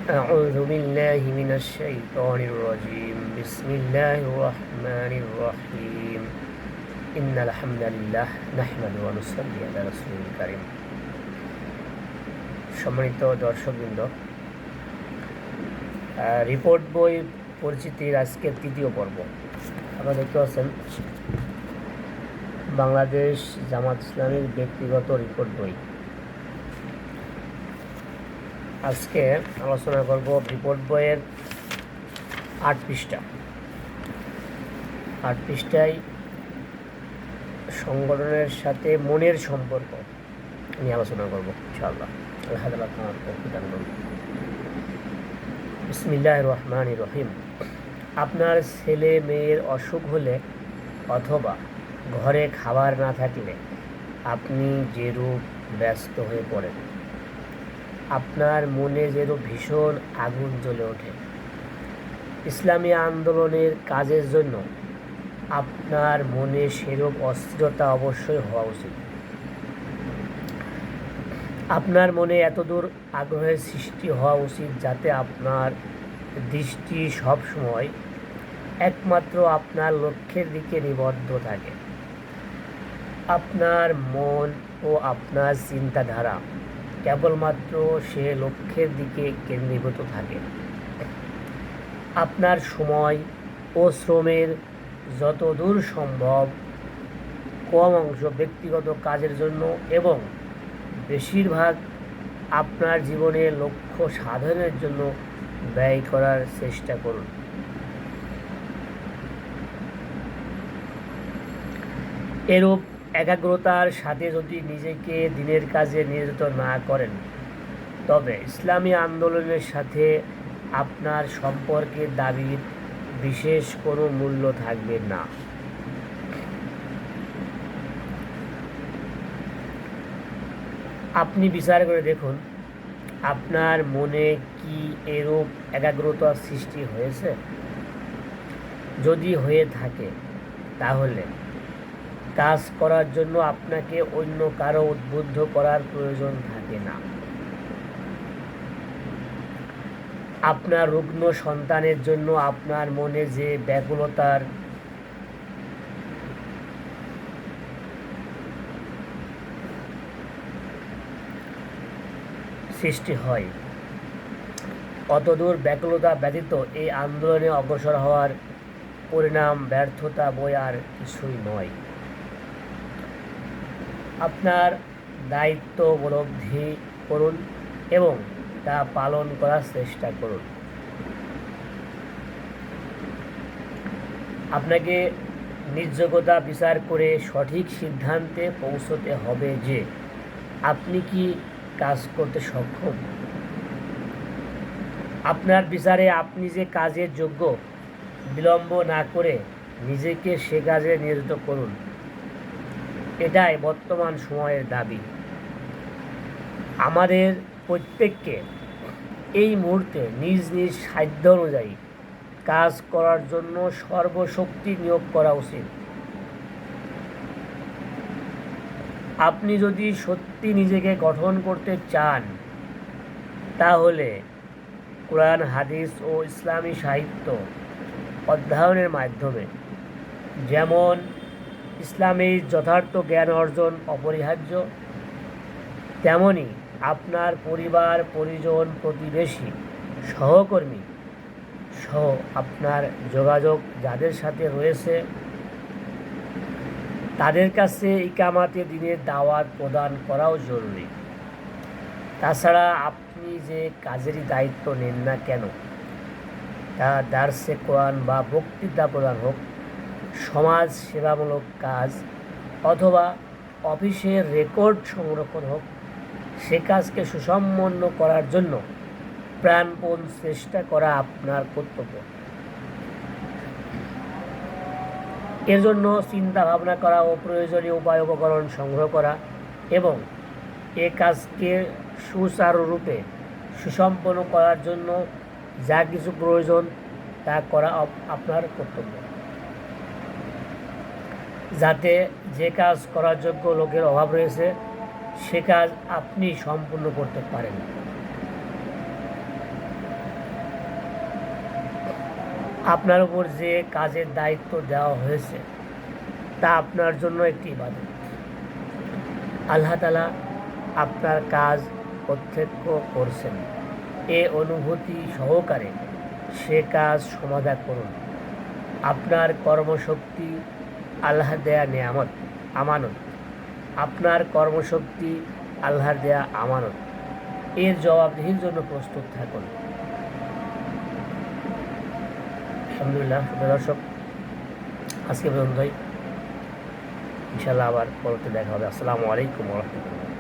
أعوذ بالله من الشيطان الرجيم بسم الله الرحمن الرحيم إن الحمد لله نحمده ونصلي على رسول الكريم সম্মানিত দর্শকবৃন্দ, রিপোর্ট বই পরিচিতির আজকের তৃতীয় পর্ব। আপনারা দেখতে পাচ্ছেন বাংলাদেশ জামাত ইসলামীর ব্যক্তিগত রিপোর্ট বই। আজকে আলোচনা করব রিপোর্ট বইয়ের 8 পৃষ্ঠা। 8 পৃষ্ঠায় সংগঠনের সাথে মনের সম্পর্ক নিয়ে আলোচনা করব ইনশাআল্লাহ। আলহামদুলিল্লাহ তাআলা তৌফিক দান করুন। বিসমিল্লাহির রহমানির রহিম। আপনার ছেলে মেয়ের অসুখ হলে অথবা ঘরে খাবার না থাকলে আপনি যেরূপ ব্যস্ত হয়ে পড়েন, আপনার মনে যেরূপ ভীষণ আগুন জ্বলে ওঠে, ইসলামী আন্দোলনের কাজের জন্য আপনার মনে সেরূপ অস্থিরতা অবশ্যই হওয়া উচিত। আপনার মনে এতদূর আগ্রহের সৃষ্টি হওয়া উচিত যাতে আপনার দৃষ্টি সবসময় একমাত্র আপনার লক্ষ্যের দিকে নিবদ্ধ থাকে। আপনার মন ও আপনার চিন্তাধারা কেবলমাত্র সে লক্ষ্যের দিকে কেন্দ্রীভূত থাকে। আপনার সময় ও শ্রমের যতদূর সম্ভব কম অংশ ব্যক্তিগত কাজের জন্য এবং বেশিরভাগ আপনার জীবনের লক্ষ্য সাধনের জন্য ব্যয় করার চেষ্টা করুন। এরূপ একাগ্রতার সাথে যদি নিজেকে দিনের কাজে নিয়োজিত না করেন, তবে ইসলামী আন্দোলনের সাথে আপনার সম্পর্কের দাবির বিশেষ কোনো মূল্য থাকবে না। আপনি বিচার করে দেখুন, আপনার মনে কি এরূপ একাগ্রতার সৃষ্টি হয়েছে? যদি হয়ে থাকে, তাহলে কাজ করার জন্য আপনাকে অন্য কারো উদ্বুদ্ধ করার প্রয়োজন থাকে না। আপনার রুগ্ন সন্তানের জন্য আপনার মনে যে ব্যাকুলতার সৃষ্টি হয়, অতদূর ব্যাকুলতা ব্যতীত এই আন্দোলনে অগ্রসর হওয়ার পরিণাম ব্যর্থতা বই আর কিছুই নয়। আপনার দায়িত্ব উপলব্ধি করুন এবং তা পালন করার চেষ্টা করুন। আপনাকে নিজ যোগ্যতা বিচার করে সঠিক সিদ্ধান্তে পৌঁছতে হবে যে আপনি কি কাজ করতে সক্ষম। আপনার বিচারে আপনি যে কাজের যোগ্য, বিলম্ব না করে নিজেকে সে কাজে নিয়োজিত করুন। এটাই বর্তমান সময়ের দাবি। আমাদের প্রত্যেককে এই মুহূর্তে নিজ নিজ সাধ্য অনুযায়ী কাজ করার জন্য সর্বশক্তি নিয়োগ করা উচিত। আপনি যদি সত্যি নিজেকে গঠন করতে চান, তাহলে কোরআন, হাদিস ও ইসলামী সাহিত্য অধ্যয়নের মাধ্যমে যেমন ইসলামের যথার্থ জ্ঞান অর্জন অপরিহার্য, তেমনি আপনার পরিবার, পরিজন, প্রতিবেশী, সহকর্মী সহ আপনার যোগাযোগ যাদের সাথে রয়েছে তাদের কাছে ইকামাতে দ্বীনের দাওয়াত প্রদান করাও জরুরি। তাছাড়া আপনি যে কাজেরই দায়িত্ব নেন না কেন, তা দার্সে কোরআন বা বক্তৃতা প্রদান হোক, সমাজ সেবামূলক কাজ অথবা অফিসের রেকর্ড সংরক্ষণ হোক, সে কাজকে সুসম্পন্ন করার জন্য প্রাণপণ চেষ্টা করা আপনার কর্তব্য। এর জন্য চিন্তা ভাবনা করা ও প্রয়োজনীয় উপায় উপকরণ সংগ্রহ করা এবং এ কাজকে সুচারুরূপে সুসম্পন্ন করার জন্য যা কিছু প্রয়োজন তা করা আপনার কর্তব্য, যাতে যে কাজ করার যোগ্য লোকের অভাব রয়েছে সে কাজ আপনি সম্পূর্ণ করতে পারেন। আপনার উপর যে কাজের দায়িত্ব দেওয়া হয়েছে তা আপনার জন্য একটি ইবাদত। আল্লাহ তাআলা আপনার কাজ প্রত্যক্ষ করছেন, এ অনুভূতি সহকারে সে কাজ সমাধা করুন। আপনার কর্মশক্তি আল্লাহর দেয়া নেয়ামত, আমানত। আপনার কর্মশক্তি আল্লাহর দেয়া আমানত, এর জবাবদিহির জন্য প্রস্তুত থাকুন। আলহামদুলিল্লাহ দর্শক, আজকে পর্যন্তই। ইনশাআল্লাহ আবার পরবর্তী দেখা হবে। আসসালামু আলাইকুম ওয়া রাহমাতুল্লাহ।